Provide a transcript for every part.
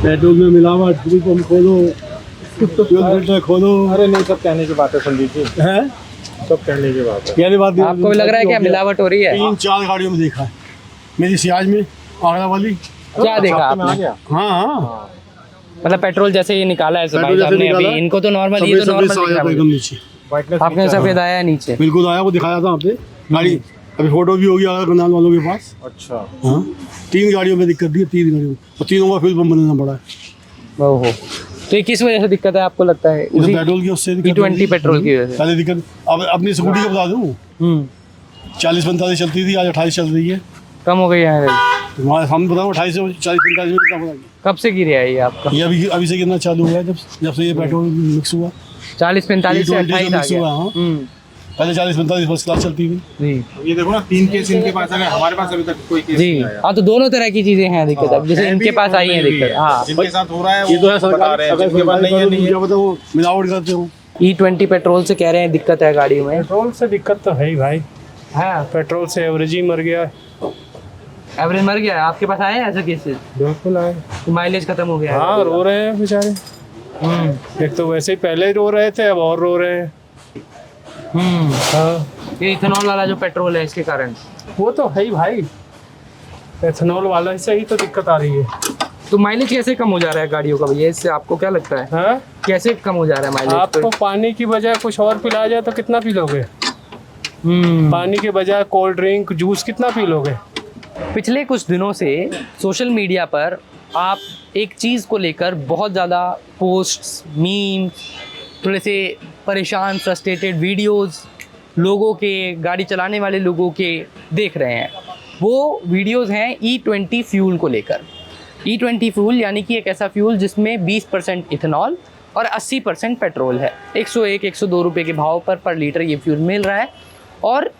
Petrol में मिलावट, fuel pump खोलो, फ्यूल फिल्टर खोलो। अरे नहीं, सब कहने की बात है संदीप जी, है सब कहने की बात है। कहने बात नहीं, आपको भी लग रहा है क्या मिलावट हो रही है? 3-4 गाड़ियों में देखा है मेरी सियाज में, आगरा वाली। क्या देखा छापे में आ आपने? गया। हाँ हाँ, मतलब पेट्रोल जैसे ये निकाला है भाई पेट्रोल साहब जैसे ने अभी, निकाला, इनको तो नॉर्मल, ये तो सफेद नॉर्मल सफेद दिख रहा है एकदम मुझे। नीचे, वाइटनेस आपने सफेद आया है नीचे। बिल्कुल आया, वो दिखाया था वहाँ पे गाड़ी। अभी फोटो भी होगी आगरा करनाल वालों के पास। अच्छा, हाँ, 3 गाड़ियों में दिक्कत दी है, 3 गाड़ियों में, और तीनों का फ्यूल पंप बनाना पड़ा है। ओहो, तो ये किस वजह से दिक्कत है आपको लगता है? ये तो पेट्रोल की उससे दिक्कत E20 होगी। पेट्रोल की वजह से। पहले दिक्कत, अब अपनी स्कूटी का बता दूँ, 40-45 चलती थी, आज 28 चल रही है। कम हो गई है। तो वहाँ हम बताओ 28 से 40-45 में कितना पड़ा? कब से गिरा है ये आपका? ये अभी से कितना चालू हुआ है, जब से ये पेट्रोल मिक्स हुआ, 40-45 से E20 28 आ मिक्स हुआ। गया। हाँ, पहले 40-45 फर्स्ट क्लास चलती थी। जी ये देखो ना, 3 केस इनके पास आ गए, हमारे पास अभी तक कोई केस जी, नहीं आया। हाँ, तो दोनों तरह की चीजें हैं दिक्कत। अब जैसे है इनके भी पास और आई है नहीं भी दिक्कत। हाँ, जिनके साथ हो रहा है ये तो है वो बता सरकार, रहे हैं, अगर जिनके पास नहीं है नहीं है। क्या पता वो मिलावट करते हो। E20 पेट्रोल से कह रहे हैं दिक्कत है गाड़ियों में। पेट्रोल से दिक्कत तो है ही भाई, हाँ, पेट्रोल से एवरेज ही मर गया। एवरेज मर गया है। आपके पास आए हैं ऐसे केसेस? बिल्कुल आए। माइलेज खत्म हो गया है? हाँ, रो रहे हैं बेचारे। एक तो वैसे ही पहले ही रो रहे थे, अब और रो रहे हैं। हाँ, ये इथेनॉल वाला जो पेट्रोल है इसके कारण। वो तो है ही भाई, एथेनॉल वाला से ही तो दिक्कत आ रही है। तो माइलेज कैसे कम हो जा रहा है गाड़ियों का भैया? इससे आपको क्या लगता है हाँ, कैसे कम हो जा रहा है माइलेज? आपको पानी की बजाय कुछ और पिलाया जाए तो कितना पी लोगे? पानी के बजाय कोल्ड ड्रिंक, जूस कितना पी लोगे? पिछले कुछ दिनों से सोशल मीडिया पर आप एक चीज़ को लेकर बहुत ज़्यादा पोस्ट्स, मीम्स, थोड़े से परेशान फ्रस्ट्रेटेड वीडियोस लोगों के, गाड़ी चलाने वाले लोगों के देख रहे हैं। वो वीडियोस हैं E20 फ्यूल को लेकर। E20 फ्यूल यानी कि एक ऐसा फ्यूल जिसमें 20% इथेनॉल और 80% पेट्रोल है। 101-102 रुपये के भाव पर लीटर ये फ्यूल मिल रहा है, और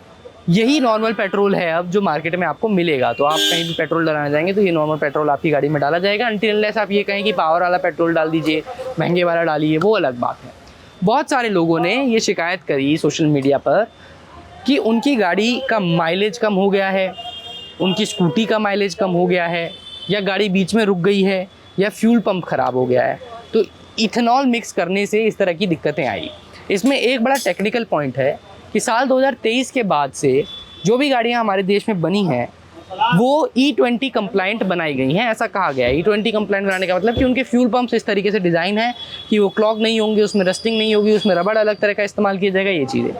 यही नॉर्मल पेट्रोल है अब जो मार्केट में आपको मिलेगा। तो आप कहीं भी पेट्रोल डलाने जाएंगे तो ये नॉर्मल पेट्रोल आपकी गाड़ी में डाला जाएगा, अनटिल अनलेस आप ये कहें कि पावर वाला पेट्रोल डाल दीजिए, महंगे वाला डालिए, वो अलग बात है। बहुत सारे लोगों ने ये शिकायत करी सोशल मीडिया पर कि उनकी गाड़ी का माइलेज कम हो गया है, उनकी स्कूटी का माइलेज कम हो गया है, या गाड़ी बीच में रुक गई है, या फ्यूल पंप ख़राब हो गया है। तो इथेनॉल मिक्स करने से इस तरह की दिक्कतें आई। इसमें एक बड़ा टेक्निकल पॉइंट है कि साल 2023 के बाद से जो भी गाड़ियाँ हमारे देश में बनी हैं वो E20 कंप्लाइंट बनाई गई हैं, ऐसा कहा गया है। E20 कंप्लाइंट बनाने का मतलब कि उनके फ्यूल पंप्स इस तरीके से डिज़ाइन है कि वो क्लॉग नहीं होंगे, उसमें रस्टिंग नहीं होगी, उसमें रबड़ अलग तरह का इस्तेमाल किया जाएगा, ये चीज़ें।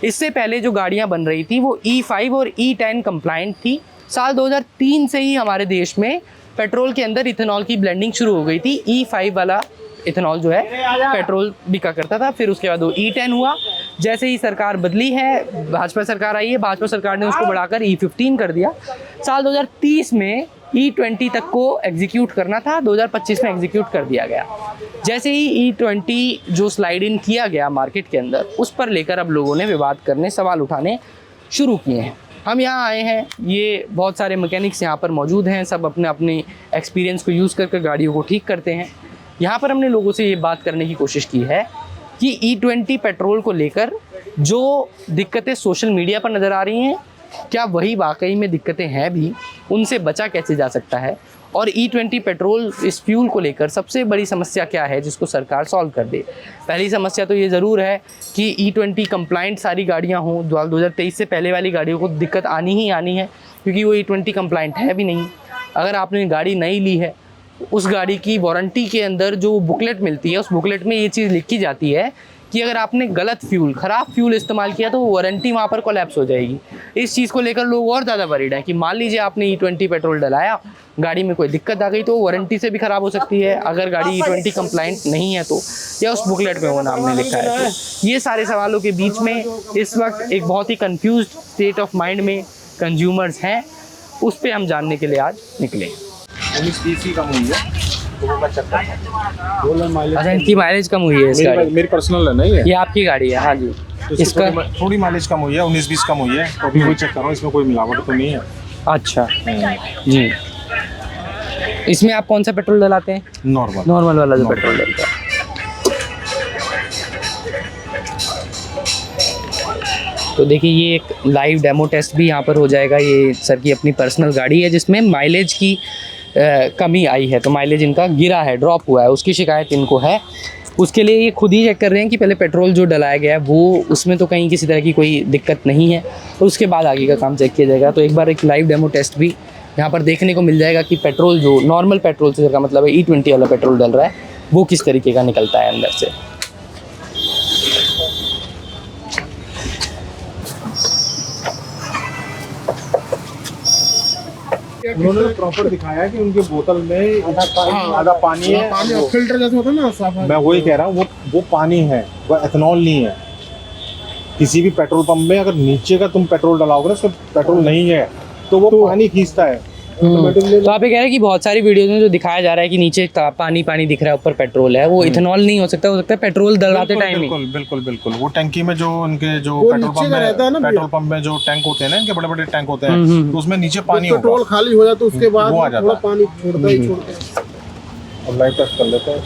इससे पहले जो गाड़ियाँ बन रही थी वो E5 और E10 कंप्लाइंट थी। साल 2003 से ही हमारे देश में पेट्रोल के अंदर इथेनॉल की ब्लेंडिंग शुरू हो गई थी। E5 वाला इथेनॉल जो है पेट्रोल बिका करता था, फिर उसके बाद वो E10 हुआ। जैसे ही सरकार बदली है, भाजपा सरकार आई है, भाजपा सरकार ने उसको बढ़ाकर E15 कर दिया। साल 2030 में E20 तक को एग्जीक्यूट करना था, 2025 में एग्जीक्यूट कर दिया गया। जैसे ही E20 जो स्लाइड इन किया गया मार्केट के अंदर, उस पर लेकर अब लोगों ने विवाद करने, सवाल उठाने शुरू किए हैं। हम यहाँ आए हैं, ये बहुत सारे मैकेनिक्स यहाँ पर मौजूद हैं, सब अपने अपने एक्सपीरियंस को यूज़ करके गाड़ियों को ठीक करते हैं। यहाँ पर हमने लोगों से ये बात करने की कोशिश की है कि E20 पेट्रोल को लेकर जो दिक्कतें सोशल मीडिया पर नज़र आ रही हैं, क्या वही वाकई में दिक्कतें हैं भी, उनसे बचा कैसे जा सकता है, और E20 पेट्रोल इस फ्यूल को लेकर सबसे बड़ी समस्या क्या है जिसको सरकार सॉल्व कर दे। पहली समस्या तो ये ज़रूर है कि E20 कंप्लाइंट सारी गाड़ियाँ हों। 2023 से पहले वाली गाड़ियों को दिक्कत आनी ही आनी है, क्योंकि वो E20 कंप्लाइंट है भी नहीं। अगर आपने गाड़ी नई ली है, उस गाड़ी की वारंटी के अंदर जो बुकलेट मिलती है, उस बुकलेट में ये चीज़ लिखी जाती है कि अगर आपने गलत फ्यूल, ख़राब फ्यूल इस्तेमाल किया तो वारंटी वहाँ पर कोलैप्स हो जाएगी। इस चीज़ को लेकर लोग और ज़्यादा वरीड हैं कि मान लीजिए आपने E20 पेट्रोल डलाया, गाड़ी में कोई दिक्कत आ गई तो वारंटी से भी ख़राब हो सकती है, अगर गाड़ी E20 कंप्लाइंट नहीं है तो, या उस बुकलेट में वो नाम नहीं लिखा है तो। ये सारे सवालों के बीच में इस वक्त एक बहुत ही कन्फ्यूज स्टेट ऑफ माइंड में कंज्यूमर्स हैं, उस पर हम जानने के लिए आज निकले। 19-20 ही कम हुई है, तो वो मैं चेक करता हूँ। अच्छा, इनकी माइलेज कम हुई है इस गाड़ी? मेरी पर्सनल है ना ये आपकी गाड़ी है? हाँ जी। तो इसका थोड़ी माइलेज कम हुई है, 19-20 कम हुई है। तो अभी कोई चेक करो, इसमें कोई मिलावट तो नहीं है। अच्छा जी। इसमें आप कौन सा पेट्रोल डलाते हैं? नॉर्मल वाला जो पेट्रोल डलता है। तो देखिए, ये एक लाइव डेमो टेस्ट भी यहाँ पर हो जाएगा। ये सर की अपनी पर्सनल गाड़ी है जिसमें माइलेज की कमी आई है, तो माइलेज इनका गिरा है, ड्रॉप हुआ है, उसकी शिकायत इनको है। उसके लिए ये खुद ही चेक कर रहे हैं कि पहले पेट्रोल जो डलाया गया है वो उसमें तो कहीं किसी तरह की कोई दिक्कत नहीं है, तो उसके बाद आगे का काम चेक किया जाएगा। तो एक बार एक लाइव डेमो टेस्ट भी यहाँ पर देखने को मिल जाएगा कि पेट्रोल जो नॉर्मल पेट्रोल से का मतलब है E20 वाला पेट्रोल डल रहा है वो किस तरीके का निकलता है अंदर से। उन्होंने प्रॉपर दिखाया कि उनके बोतल में आधा पानी है, फिल्टर जैसे होता है ना साफ। मैं वही कह रहा हूँ, वो पानी है, वो एथेनॉल नहीं है। किसी भी पेट्रोल पंप में अगर नीचे का तुम पेट्रोल डलाओगे ना, उसमें पेट्रोल नहीं है तो वो पानी खींचता है। तो आप ये कह रहे हैं कि बहुत सारी वीडियोज में जो दिखाया जा रहा है कि नीचे पानी पानी दिख रहा है, ऊपर पेट्रोल है, वो इथेनॉल नहीं हो सकता, हो सकता है पेट्रोल डलाते टाइम ही। बिल्कुल बिल्कुल वो टंकी में जो उनके जो पेट्रोल पंप में जो टैंक होते हैं ना, इनके बड़े बड़े टैंक होते हैं, तो उसमें नीचे पानी होगा, पेट्रोल खाली हो जाए तो उसके बाद वो आ जाता थोड़ा है। पानी छोड़ता ही छोड़ता है। अब लाइट टेस्ट कर लेते हैं।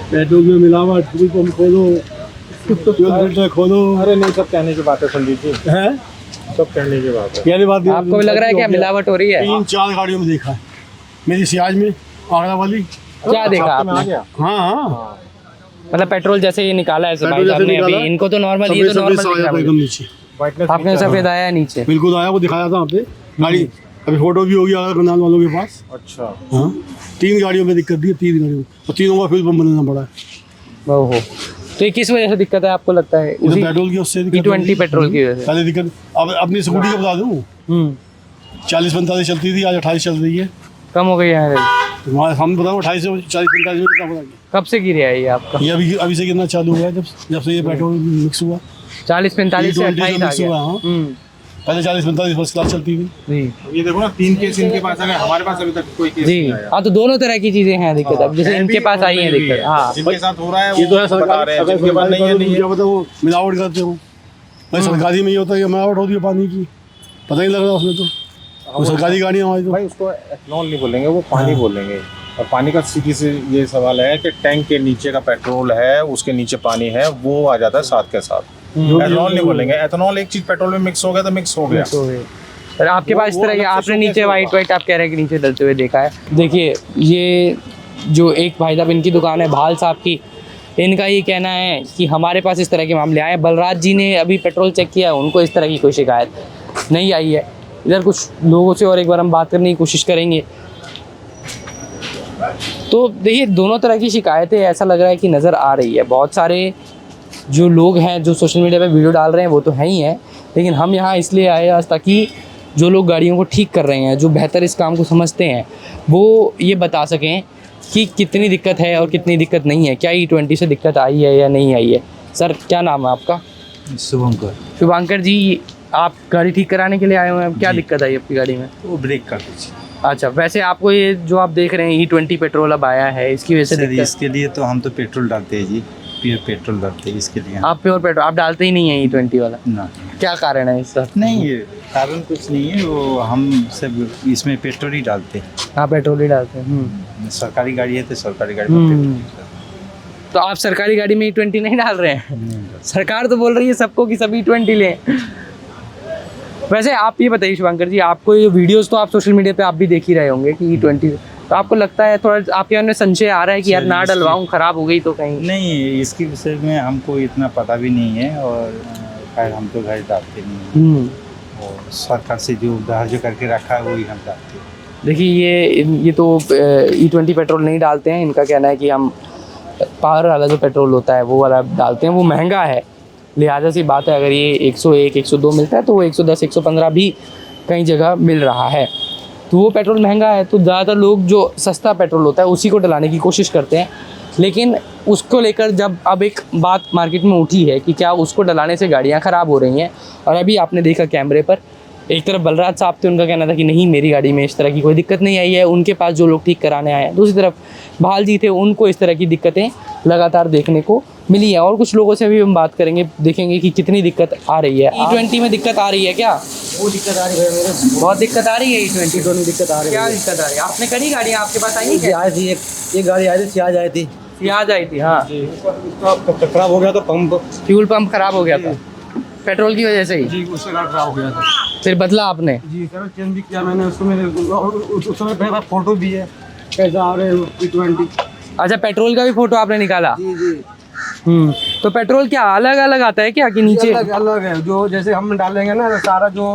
पेट्रोल में मिलावट, फ्यूल पंप खोलो, फ्यूल फिल्टर खोलो। अरे नहीं, सब कहने की बात है संदीप जी, है सब कहने की बात है। यानी बात आपको भी लग रहा है क्या मिलावट हो रही है? 3-4 गाड़ियों में देखा है मेरी सियाज में, आगरा वाली। क्या देखा आपके में आ आपने? गया? हाँ हाँ, मतलब पेट्रोल जैसे ये निकाला है भाई पेट्रोल साहब जैसे ने अभी, निकाला, इनको तो नॉर्मल, ये तो सफेद नॉर्मल सा दिख आया रहा था है एकदम मुझे। नीचे, Whiteness आपने नीचे सफेद आया नीचे। बिल्कुल आया, वो दिखाया था वहाँ पे गाड़ी। अभी फोटो भी होगी आगरा करनाल वालों के पास। है। अच्छा, हाँ, 3 गाड़ियों में दिक्कत दी है, 3 गाड़ियों में, और तीनों का फ्यूल पंप बनाना पड़ा है। ओहो, तो ये किस वजह से दिक्कत है आपको लगता है? ये तो पेट्रोल की उससे दिक्कत E20 पेट्रोल की वजह से। पहले दिक्कत। अब अपनी स्कूटी का बता दूँ, 40-45 चलती थी, आज 28 चल रही है। कम हो गई है। हम बताऊँ 28 से 40-45 में कितना पड़ा? कब से गिर है ये आपका? ये अभी से कितना चालू हुआ है, जब से ये पेट्रोल मिक्स हुआ। 40-45 से E20 28 आ मिक्स हुआ, गया। हाँ। पहले 40-45 फर्स्ट क्लास चलती थी। जी ये देखो ना, 3 केस इनके पास आ गए, हमारे पास अभी तक कोई केस जी, नहीं आया। हाँ, तो दोनों तरह की चीजें हैं दिक्कत। अब जैसे इनके पास आई है दिक्कत, हाँ, जिनके साथ हो रहा है ये तो है वो बता सरकार, रहे हैं, अगर जिनके पास नहीं है नहीं है। क्या पता वो मिलावट करते हो। भाई सरकारी में ये होता है कि मिलावट होती है पानी की, पता ही नहीं लग रहा उसमें। तो वो सरकारी गाड़ी हमारी तो। भाई उसको एथेनॉल नहीं बोलेंगे, वो पानी बोलेंगे। और पानी का सीधी से ये सवाल है कि टैंक के नीचे का पेट्रोल है, उसके नीचे पानी है, वो आ जाता है साथ के साथ। एथेनॉल नहीं बोलेंगे। एथेनॉल एक चीज पेट्रोल में मिक्स हो गया तो मिक्स हो गया। पर आपके पास इस तरह के, आपने नीचे वाइट वाइट आप कह रहे हैं कि नीचे डलते हुए देखा है। देखिए, ये जो एक भाई साहब, इनकी दुकान है भाल साहब की, इनका ये कहना है कि हमारे पास इस तरह के मामले आए। बलराज जी ने अभी पेट्रोल चेक किया, उनको इस तरह की कोई शिकायत नहीं आई है। इधर कुछ लोगों से और एक बार हम बात करने की कोशिश करेंगे। तो देखिए, दोनों तरह की शिकायतें ऐसा लग रहा है कि नज़र आ रही है। बहुत सारे जो लोग हैं जो सोशल मीडिया पे वीडियो डाल रहे हैं वो तो है ही हैं, लेकिन हम यहाँ इसलिए आए आज ताकि जो लोग गाड़ियों को ठीक कर रहे हैं, जो बेहतर इस काम को समझते हैं, वो ये बता सकें कि कितनी दिक्कत है और कितनी दिक्कत नहीं है। क्या E20 से दिक्कत आई है या नहीं आई है? सर, क्या नाम है आपका? शुभंकर। शुभांकर जी, आप गाड़ी ठीक कराने के लिए आए हुए हैं। क्या दिक्कत आई आपकी गाड़ी में? वो ब्रेक कर दीजिए। अच्छा, वैसे आपको ये जो आप देख रहे हैं E20 पेट्रोल अब आया है, इसकी वजह से सर दिक्कत? इसके लिए तो हम तो पेट्रोल डालते हैं जी, प्योर पेट्रोल डालते हैं इसके लिए। आप प्योर पेट्रोल आप डालते ही नहीं है E20 वाला? ना, क्या कारण है इसका? नहीं, ये कारण कुछ नहीं है, वो हम सब इसमें पेट्रोल ही डालते हैं। हाँ, पेट्रोल ही डालते हैं। सरकारी गाड़ी है तो सरकारी गाड़ी में पेट्रोल ही डालते तो आप सरकारी गाड़ी में E20 नहीं डाल रहे हैं? हैं। सरकार तो बोल रही है सबको कि सभी E20 लें। वैसे आप ये बताइए शुभांकर जी, आपको ये वीडियोस तो आप सोशल मीडिया पे आप भी देख ही रहे होंगे कि E20, तो आपको लगता है थोड़ा आपके मन में संशय आ रहा है कि यार ना डलवाऊं, खराब हो गई तो कहीं? नहीं, इसके विषय में हमको इतना पता भी नहीं है, और खैर हम तो गाड़ी डालते नहीं हैं, और सरकार से जो धार्य करके रखा है वही हम डालते हैं। देखिए, ये तो E20 पेट्रोल नहीं डालते हैं। इनका कहना है कि हम पावर वाला जो पेट्रोल होता है वो वाला डालते हैं, वो महंगा है, लिहाजा सी बात है। अगर ये 101, 102 मिलता है तो वो 110, 115 भी कई जगह मिल रहा है, तो वो पेट्रोल महंगा है। तो ज़्यादातर लोग जो सस्ता पेट्रोल होता है उसी को डलाने की कोशिश करते हैं। लेकिन उसको लेकर जब अब एक बात मार्केट में उठी है कि क्या उसको डलाने से गाड़ियाँ ख़राब हो रही हैं, और अभी आपने देखा कैमरे पर, एक तरफ बलराज साहब थे, उनका कहना था कि नहीं, मेरी गाड़ी में इस तरह की कोई दिक्कत नहीं आई है, उनके पास जो लोग ठीक कराने आए हैं। दूसरी तरफ भाल जी थे, उनको इस तरह की दिक्कतें लगातार देखने को मिली है। और कुछ लोगों से भी हम बात करेंगे, देखेंगे कि कितनी दिक्कत आ रही है। E20 में दिक्कत आ रही है क्या? वो दिक्कत आ रही है मेरे, बहुत दिक्कत आ रही है E20 दोनों दिक्कत आ रही है। क्या दिक्कत आ रही है? आपने करी गाड़ियाँ, आपके पास आई है क्या? आई थी एक गाड़ी आई थी, सियाज आई थी, सियाज आई थी, हाँ। उसका खराब हो गया था पंप। फ्यूल पंप खराब हो गया था पेट्रोल की वजह से ही? जी उसका खराब हो गया था। फिर बदला आपने? जी सर चेंज भी किया मैंने उसको, मेरे उस समय मेरे पास फोटो भी है कैसा आ रहे E20। अच्छा, पेट्रोल का भी फोटो आपने निकाला? जी जी तो पेट्रोल क्या अलग अलग आता है क्या कि नीचे? अलग अलग है, जो जैसे हम डालेंगे ना तो सारा जो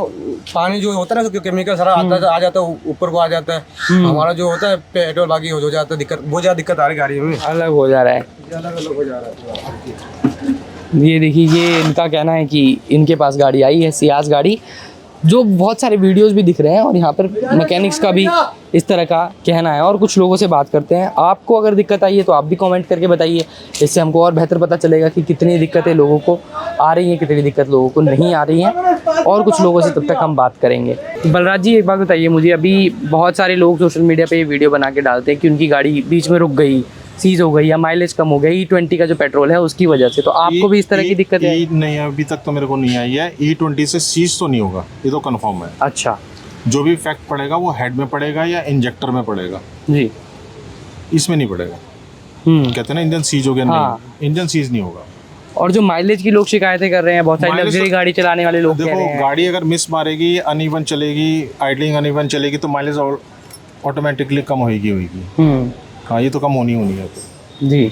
पानी जो होता है ना, केमिकल सारा आता है, आ जाता है ऊपर को आ जाता है। हमारा जो होता है पेट्रोल बाकी हो जाता है, दिक्कत बहुत ज़्यादा दिक्कत आ रही है गाड़ी में, अलग हो जा रहा है। अलग अलग हो जा रहा है। ये देखिए, ये इनका कहना है कि इनके पास गाड़ी आई है सियाज गाड़ी, जो बहुत सारे वीडियोस भी दिख रहे हैं और यहाँ पर मैकेनिक्स का भी इस तरह का कहना है। और कुछ लोगों से बात करते हैं। आपको अगर दिक्कत आई है तो आप भी कमेंट करके बताइए, इससे हमको और बेहतर पता चलेगा कि कितनी दिक्कतें लोगों को आ रही हैं, कितनी दिक्कत लोगों को नहीं आ रही हैं। और कुछ लोगों से तब तक हम बात करेंगे। बलराज जी, एक बात बताइए मुझे, अभी बहुत सारे लोग सोशल मीडिया पे ये वीडियो बना के डालते हैं कि उनकी गाड़ी बीच में रुक गई, सीज हो गई या माइलेज कम हो गया E20 का जो पेट्रोल है उसकी वजह से। तो आपको भी इस तरह की दिक्कत है? नहीं, अभी तक तो मेरे को नहीं आई है। E20 से सीज तो नहीं होगा, ये तो कंफर्म है। अच्छा, जो भी इफेक्ट पड़ेगा वो हेड में पड़ेगा या इंजेक्टर में पड़ेगा, जी। इसमें नहीं पड़ेगा। कहते हैं ना इंजन सीज हो गया, हाँ। नहीं, इंजन सीज नहीं होगा। और जो माइलेज की लोग शिकायतें कर रहे हैं, बहुत सारी माइलेज लग्जरी तो- गाड़ी चलाने वाले लोग कह रहे देखो, हैं। गाड़ी अगर मिस मारेगी, अनइवन चलेगी, आइडलिंग अनइवन चलेगी तो माइलेज ऑटोमेटिकली कम होगी। हाँ, ये तो कम होनी है। जी।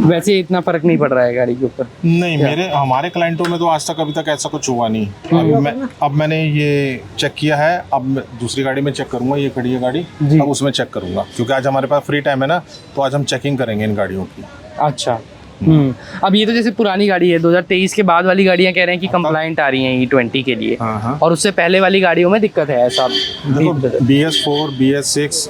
वैसे इतना फर्क नहीं पड़ रहा है गाड़ी के ऊपर? नहीं, हमारे क्लाइंटों में तो आज तक अभी तक ऐसा कुछ हुआ नहीं। अब मैंने ये चेक किया है, अब मैं दूसरी गाड़ी में चेक करूंगा। ये खड़ी है गाड़ी, जी। अब उसमें चेक करूंगा, क्योंकि आज हमारे पास फ्री टाइम है ना, तो आज हम चेकिंग करेंगे इन गाड़ियों की। अच्छा। अब ये तो जैसे पुरानी गाड़ी है, 2023 के बाद वाली गाड़ियां कह रहे हैं कि कंप्लाइंट आ रही हैं E20 के लिए। हाँ। और उससे पहले वाली गाड़ियों में दिक्कत है, ऐसा? देखो, BS4 BS6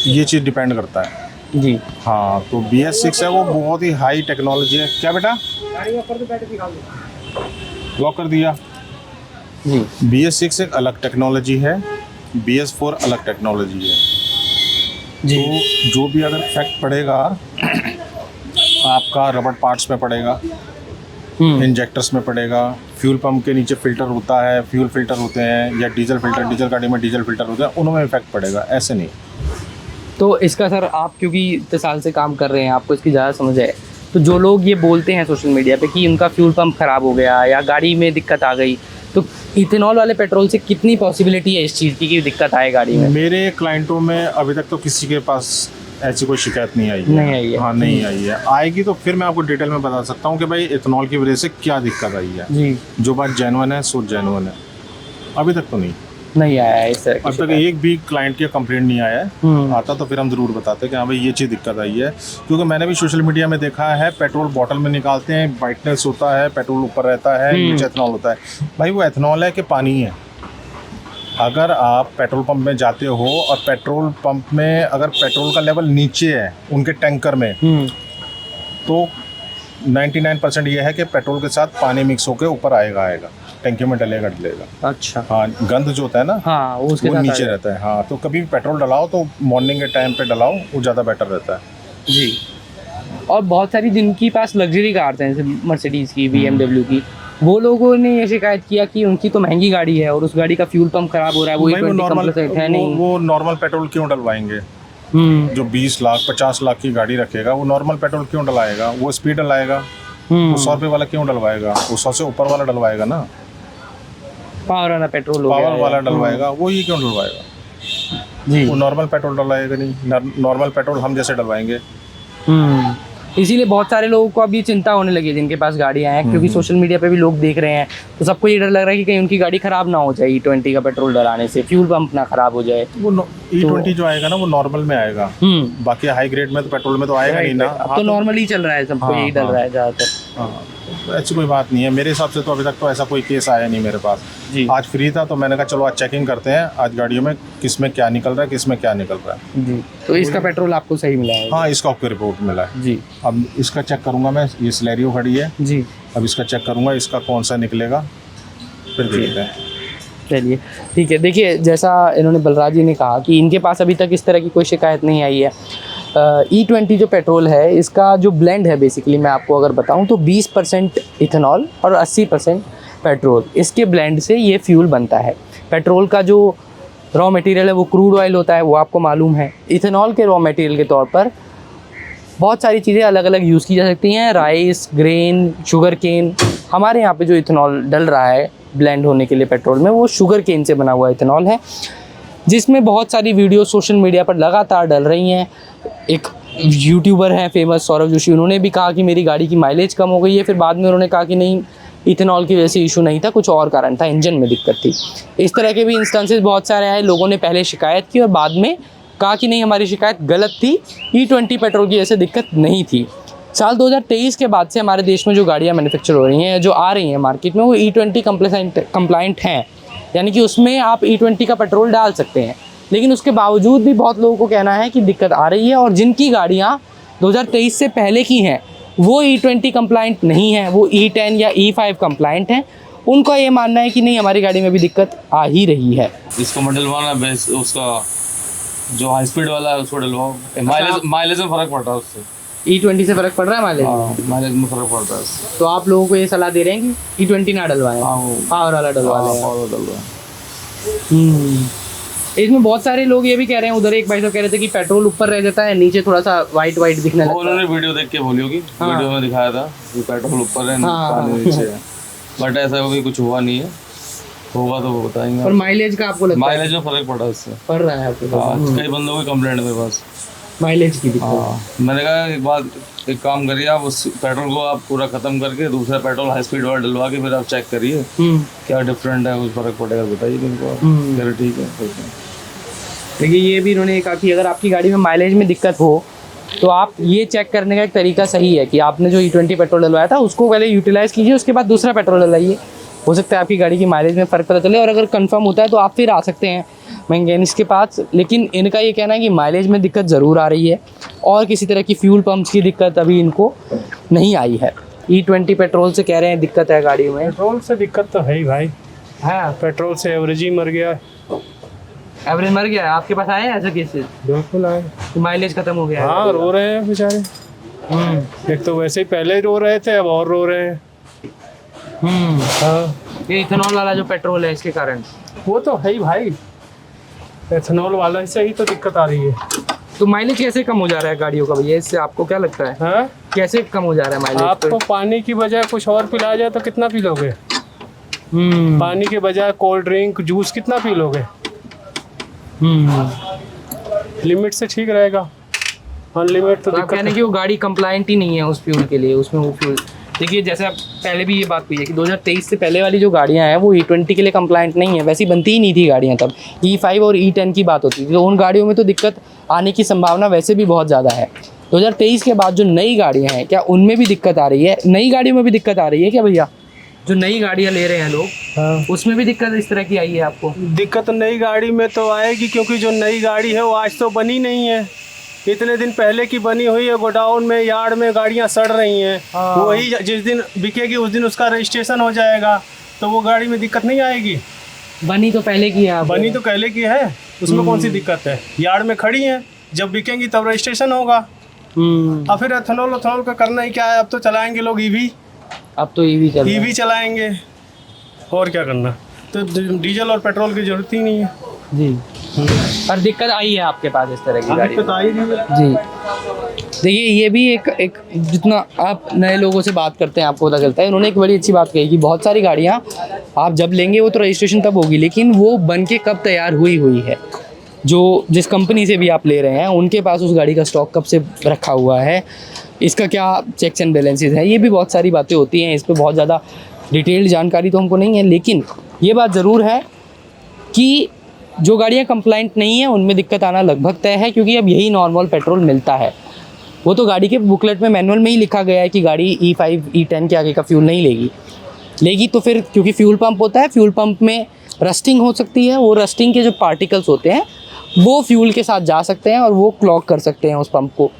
ये चीज़ डिपेंड करता है। जी। हाँ, तो BS6 है वो बहुत ही हाई टेक्नोलॉजी है। क्या बेटा, लॉक कर दिया? जी। BS6 एक अलग टेक्नोलॉजी है, BS4 अलग टेक्नोलॉजी है। जी। तो जो भी अगर इफेक्ट पड़ेगा आपका रबड़ पार्ट्स में पड़ेगा, इंजेक्टर्स में पड़ेगा, फ्यूल पंप के नीचे फिल्टर होता है, फ्यूल फिल्टर होते हैं, या डीजल फिल्टर, डीजल गाड़ी में डीजल फिल्टर होते हैं, उनमें इफेक्ट पड़ेगा, ऐसे नहीं। तो इसका सर, आप क्योंकि इतने साल से काम कर रहे हैं, आपको इसकी ज़्यादा समझ है, तो जो लोग ये बोलते हैं सोशल मीडिया पे कि उनका फ्यूल पंप ख़राब हो गया या गाड़ी में दिक्कत आ गई, तो इथेनॉल वाले पेट्रोल से कितनी पॉसिबिलिटी है इस चीज़ की कि दिक्कत आए गाड़ी में? मेरे क्लाइंटों में अभी तक तो किसी के पास ऐसी कोई शिकायत नहीं आई है। नहीं आई है? हाँ, नहीं आई है। आएगी तो फिर मैं आपको डिटेल में बता सकता हूँ कि भाई इथेनॉल की वजह से क्या दिक्कत आई है। जी। जो बात जेन्युइन है सो जेन्युइन है। अभी तक तो नहीं आया है इस तरह की अब तक एक भी क्लाइंट का कंप्लेंट नहीं आया है। आता तो फिर हम ज़रूर बताते कि हाँ भाई ये चीज़ दिक्कत आई है, क्योंकि मैंने भी सोशल मीडिया में देखा है, पेट्रोल बॉटल में निकालते हैं, ब्राइटनेस होता है, पेट्रोल ऊपर रहता है, नीचे एथनॉल होता है। भाई वो एथनॉल है कि पानी है? अगर आप पेट्रोल पंप में जाते हो और पेट्रोल पंप में अगर पेट्रोल का लेवल नीचे है उनके टैंकर में, तो 99% ये है कि पेट्रोल के साथ पानी मिक्स होकर ऊपर आएगा, टैंकी में डलेगा। अच्छा। हाँ, गंध जो होता है ना, हाँ, वो उसके वो साथ नीचे आएगा। रहता है। हाँ, तो कभी भी पेट्रोल डलाओ तो मॉर्निंग के टाइम पे डलाओ, वो ज़्यादा बेटर रहता है। जी। और बहुत सारी जिनके पास लग्जरी कार्स हैं, जैसे मर्सिडीज़ की, BMW की, वो लोगों ने ये शिकायत किया कि उनकी तो महंगी गाड़ी है और उस गाड़ी का फ्यूल पंप खराब हो रहा है, वो भाई E20 है नहीं। वो नॉर्मल पेट्रोल क्यों डलवाएंगे? जो 20 लाख 50 लाख की गाड़ी रखेगा वो नॉर्मल पेट्रोल क्यों डलाएगा? वो स्पीड डलाएगा। वो 100 रुपये वाला क्यों डलवाएगा? वो 100 से ऊपर वाला डलवाएगा ना, पावर वाला पेट्रोल हो पावर गया वाला है। डलवाएगा। वो ये क्यों डलवाएगा? जी। वो नॉर्मल पेट्रोल डलवाएगा नहीं, नॉर्मल पेट्रोल हम जैसे डलवाएंगे। इसीलिए बहुत सारे लोगों को अब ये चिंता होने लगी है जिनके पास गाड़ियां हैं, क्योंकि सोशल मीडिया पे भी लोग देख रहे हैं, तो सबको ये डर लग रहा है कि कहीं उनकी गाड़ी खराब ना हो जाए E20 का पेट्रोल डलाने से, फ्यूल पंप ना खराब हो जाए। वो E20 जो आएगा ना वो नॉर्मल में आएगा, बाकी हाई ग्रेड में तो पेट्रोल में तो आएगा नहीं ना। अब तो नॉर्मली चल रहा है, सबको यही डल रहा है ज़्यादातर। हाँ, तो ऐसी कोई बात नहीं है मेरे हिसाब से। तो अभी तक तो ऐसा कोई केस आया नहीं मेरे पास। जी। आज फ्री था तो मैंने कहा चलो आज चेकिंग करते हैं, आज गाड़ियों में किस में क्या निकल रहा है, किस में क्या निकल रहा है। जी। तो इसका पेट्रोल आपको सही मिला है? हाँ, इसका आपको रिपोर्ट मिला है। जी। अब इसका चेक करूंगा मैं, ये सिलेरियो खड़ी है जी। अब इसका चेक करूंगा, इसका कौन सा निकलेगा, फिर देखते हैं। चलिए ठीक है। देखिए, जैसा इन्होंने बलराज जी ने कहा कि इनके पास अभी तक इस तरह की कोई शिकायत नहीं आई है। E20 जो पेट्रोल है इसका जो ब्लेंड है बेसिकली मैं आपको अगर बताऊं तो 20% इथेनॉल और 80% पेट्रोल, इसके ब्लेंड से ये फ्यूल बनता है। पेट्रोल का जो रॉ मटेरियल है वो क्रूड ऑयल होता है, वो आपको मालूम है। इथेनॉल के रॉ मटेरियल के तौर पर बहुत सारी चीज़ें अलग अलग यूज़ की जा सकती हैं, राइस, ग्रेन, शुगर केन। हमारे यहाँ पे जो इथेनॉल डल रहा है ब्लेंड होने के लिए पेट्रोल में, वो शुगर केन से बना हुआ इथेनॉल है, जिसमें बहुत सारी वीडियो सोशल मीडिया पर लगातार डल रही हैं। एक यूट्यूबर हैं फेमस सौरभ जोशी, उन्होंने भी कहा कि मेरी गाड़ी की माइलेज कम हो गई है, फिर बाद में उन्होंने कहा कि नहीं, इथेनॉल की वजह से इशू नहीं था, कुछ और कारण था, इंजन में दिक्कत थी। इस तरह के भी इंस्टेंसेस बहुत सारे आए, लोगों ने पहले शिकायत की और बाद में कहा कि नहीं हमारी शिकायत गलत थी, E20 पेट्रोल की वजह से दिक्कत नहीं थी। साल 2023 के बाद से हमारे देश में जो गाड़ियाँ मैन्युफैक्चर हो रही हैं, जो आ रही हैं मार्केट में, वो E20 कंप्लाइंट हैं, यानी कि उसमें आप E20 का पेट्रोल डाल सकते हैं। लेकिन उसके बावजूद भी बहुत लोगों को कहना है कि दिक्कत आ रही है, और जिनकी गाड़ियाँ 2023 से पहले की हैं वो E20 कंप्लाइंट नहीं है, वो E10 या E5 कंप्लाइंट हैं। उनका ये मानना है कि नहीं हमारी गाड़ी में भी दिक्कत आ ही रही है। इसको मैं डलवाना बेस, उसका जो हाई स्पीड वाला है उसको डलवाओ, माइलेज में फ़र्क पड़ रहा है उससे। E20 से फ़र्क पड़ रहा है माइलेज? हाँ, माइलेज में फ़र्क पड़ रहा है उससे। तो आप लोगों को ये सलाह दे रहे हैं कि E20 ना डलवाएं, पावर वाला डलवा लें। पावर डलवाएं। इसमें बहुत सारे लोग ये भी कह रहे हैं, उधर एक भाई साहब कह रहे थे कि पेट्रोल ऊपर रह जाता है, नीचे थोड़ा सा वाइट वाइट दिखने लगता है। उन्होंने वीडियो देख के बोली होगी, वीडियो में दिखाया था कि पेट्रोल ऊपर है, पानी नीचे है, बट ऐसा कभी कुछ हुआ नहीं है। होगा तो वो बताएंगे। और माइलेज का आपको लगता है? माइलेज में फ़र्क पड़ा उससे, पड़ रहा है आपको? कई बंदों की कंप्लेंट मेरे पास माइलेज की दिक्कत। हाँ, मैंने कहा एक काम करिए, आप उस पेट्रोल को आप पूरा ख़त्म करके दूसरा पेट्रोल हाई स्पीड वाला डलवा के फिर आप चेक करिए क्या डिफरेंट है, कुछ फ़र्क पड़ेगा बताइए मेरे को। चलो ठीक है। देखिए ये भी इन्होंने कहा कि अगर आपकी गाड़ी में माइलेज में दिक्कत हो तो आप ये चेक करने का एक तरीका सही है कि आपने जो E20 पेट्रोल डलवाया था उसको पहले यूटिलाइज़ कीजिए, उसके बाद दूसरा पेट्रोल डलवाइए। हो सकता है आपकी गाड़ी की माइलेज में फ़र्क पता चले, और अगर कंफर्म होता है तो आप फिर आ सकते हैं मैकेनिक्स के पास। लेकिन इनका ये कहना है कि माइलेज में दिक्कत ज़रूर आ रही है, और किसी तरह की फ्यूल पम्प्स की दिक्कत अभी इनको नहीं आई है। E20 पेट्रोल से कह रहे हैं दिक्कत है गाड़ी में। पेट्रोल से दिक्कत तो है ही भाई। हाँ, पेट्रोल से एवरेज ही मर गया। एवरेज मर गया है? आपके पास आए हैं ऐसे केसेस? बिल्कुल आए। माइलेज खत्म हो गया है? हाँ, रो रहे हैं बेचारे। एक तो वैसे ही पहले रो रहे थे, अब और रो रहे हैं। हाँ, ये इथेनॉल वाला जो पेट्रोल है इसके कारण? वो तो है ही भाई, एथेनॉल वाला से ही तो दिक्कत आ रही है। तो माइलेज कैसे कम हो जा रहा है गाड़ियों का भैया, इससे आपको क्या लगता है? हाँ, कैसे कम हो जा रहा है माइलेज? आपको पानी की बजाय कुछ और पिलाया जाए तो कितना पी लोगे? पानी के बजाय कोल्ड ड्रिंक, जूस कितना पी लोगे? लिमिट से ठीक रहेगा, अनलिमिट तो आप कहने की वो गाड़ी कंप्लाइंट ही नहीं है उस फ्यूल के लिए, उसमें वो फ्यूल। देखिए जैसे आप पहले भी ये बात हुई है कि 2023 से पहले वाली जो गाड़ियाँ हैं वो E20 के लिए कंप्लाइंट नहीं है, वैसी बनती ही नहीं थी गाड़ियाँ तब। E5 और E10 की बात होती थी, तो उन गाड़ियों में तो दिक्कत आने की संभावना वैसे भी बहुत ज़्यादा है। 2023 के बाद जो नई गाड़ियाँ हैं, क्या उनमें भी दिक्कत आ रही है? नई गाड़ियों में भी दिक्कत आ रही है क्या भैया? जो नई गाड़ियाँ ले रहे हैं लोग, हाँ, उसमें भी दिक्कत इस तरह की आई है आपको? दिक्कत नई गाड़ी में तो आएगी, क्योंकि जो नई गाड़ी है वो आज तो बनी नहीं है, इतने दिन पहले की बनी हुई है। गोडाउन में, यार्ड में गाड़ियां सड़ रही हैं। वही जिस दिन बिकेगी उस दिन उसका रजिस्ट्रेशन हो जाएगा, तो वो गाड़ी में दिक्कत नहीं आएगी। बनी तो पहले की है, बनी तो पहले की है, उसमें कौन सी दिक्कत है? यार्ड में खड़ी हैं, जब बिकेंगी तब रजिस्ट्रेशन होगा। और फिर एथेनॉल का करना ही क्या है, अब तो चलाएंगे लोग ईवी। अब तो ईवी चलाएंगे, और क्या करना, तो डीजल और पेट्रोल की जरूरत ही नहीं है जी। पर दिक्कत आई है आपके पास इस तरह की गाड़ी? दिक्कत आई नहीं है जी। देखिए ये भी एक जितना आप नए लोगों से बात करते हैं आपको पता चलता है, उन्होंने एक बड़ी अच्छी बात कही कि बहुत सारी गाड़ियाँ आप जब लेंगे वो तो रजिस्ट्रेशन तब होगी, लेकिन वो बन के कब तैयार हुई है, जो जिस कंपनी से भी आप ले रहे हैं उनके पास उस गाड़ी का स्टॉक कब से रखा हुआ है, इसका क्या चेक्स एंड बैलेंसेस है, ये भी बहुत सारी बातें होती हैं। इस पर बहुत ज़्यादा डिटेल्ड जानकारी तो हमको नहीं है, लेकिन ये बात ज़रूर है कि जो गाड़ियाँ कंप्लाइंट नहीं है उनमें दिक्कत आना लगभग तय है, क्योंकि अब यही नॉर्मल पेट्रोल मिलता है। वो तो गाड़ी के बुकलेट में, मैनुअल में ही लिखा गया है कि गाड़ी E5 E10 के आगे का फ्यूल नहीं लेगी तो फिर क्योंकि फ्यूल पंप होता है, फ्यूल पंप में रस्टिंग हो सकती है, वो रस्टिंग के जो पार्टिकल्स होते हैं वो फ्यूल के साथ जा सकते हैं और वो क्लॉग कर सकते हैं उस पंप को।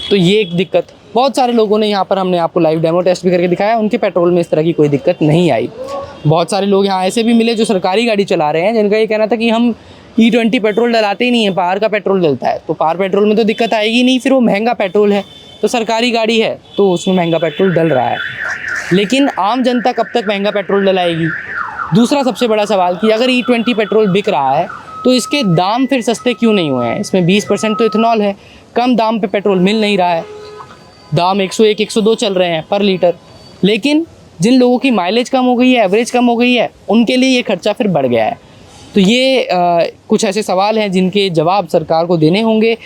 तो ये एक दिक्कत बहुत सारे लोगों ने यहाँ पर, हमने आपको लाइव डेमो टेस्ट भी करके दिखाया, उनके पेट्रोल में इस तरह की कोई दिक्कत नहीं आई। बहुत सारे लोग यहाँ ऐसे भी मिले जो सरकारी गाड़ी चला रहे हैं, जिनका ये कहना था कि हम E20 पेट्रोल डलाते ही नहीं है, पावर का पेट्रोल डलता है। तो पावर पेट्रोल में तो दिक्कत आएगी नहीं, फिर वो महंगा पेट्रोल है, तो सरकारी गाड़ी है तो उसमें महंगा पेट्रोल डल रहा है। लेकिन आम जनता कब तक महंगा पेट्रोल डलाएगी? दूसरा सबसे बड़ा सवाल कि अगर E20 पेट्रोल बिक रहा है तो इसके दाम फिर सस्ते क्यों नहीं हुए हैं? इसमें 20% तो इथेनॉल है, कम दाम पे पेट्रोल मिल नहीं रहा है, दाम 101 102 चल रहे हैं पर लीटर। लेकिन जिन लोगों की माइलेज कम हो गई है, एवरेज कम हो गई है, उनके लिए ये खर्चा फिर बढ़ गया है। तो ये कुछ ऐसे सवाल हैं जिनके जवाब सरकार को देने होंगे।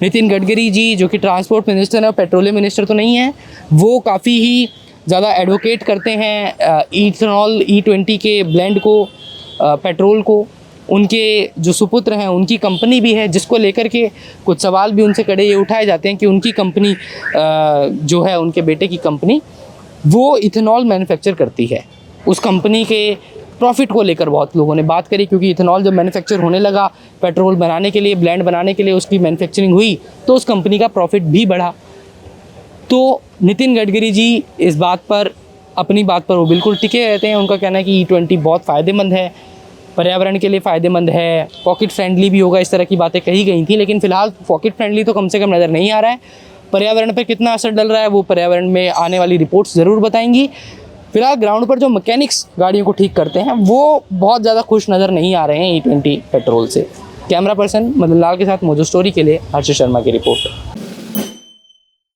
नितिन गडकरी जी जो कि ट्रांसपोर्ट मिनिस्टर है, पेट्रोलियम मिनिस्टर तो नहीं है, वो काफ़ी ही ज़्यादा एडवोकेट करते हैं इथेनॉल E20 के ब्लेंड को, पेट्रोल को। उनके जो सुपुत्र हैं उनकी कंपनी भी है जिसको लेकर के कुछ सवाल भी उनसे कड़े ये उठाए जाते हैं कि उनकी कंपनी जो है, उनके बेटे की कंपनी, वो इथेनॉल मैन्युफैक्चर करती है। उस कंपनी के प्रॉफिट को लेकर बहुत लोगों ने बात करी, क्योंकि इथेनॉल जब मैन्युफैक्चर होने लगा पेट्रोल बनाने के लिए, ब्लेंड बनाने के लिए उसकी मैन्युफैक्चरिंग हुई तो उस कंपनी का प्रॉफिट भी बढ़ा। तो नितिन गडकरी जी इस बात पर, अपनी बात पर वो बिल्कुल टिके रहते हैं। उनका कहना है कि E20 बहुत फ़ायदेमंद है, पर्यावरण के लिए फ़ायदेमंद है, पॉकेट फ्रेंडली भी होगा, इस तरह की बातें कही गई थी। लेकिन फ़िलहाल पॉकेट फ्रेंडली तो कम से कम नज़र नहीं आ रहा है। पर्यावरण पर कितना असर डल रहा है वो पर्यावरण में आने वाली रिपोर्ट्स ज़रूर बताएंगी। फिलहाल ग्राउंड पर जो मैकेनिक्स गाड़ियों को ठीक करते हैं वो बहुत ज़्यादा खुश नज़र नहीं आ रहे हैं E20 पेट्रोल से। कैमरा पर्सन मदन लाल के साथ मोजो स्टोरी के लिए हर्ष शर्मा की रिपोर्ट।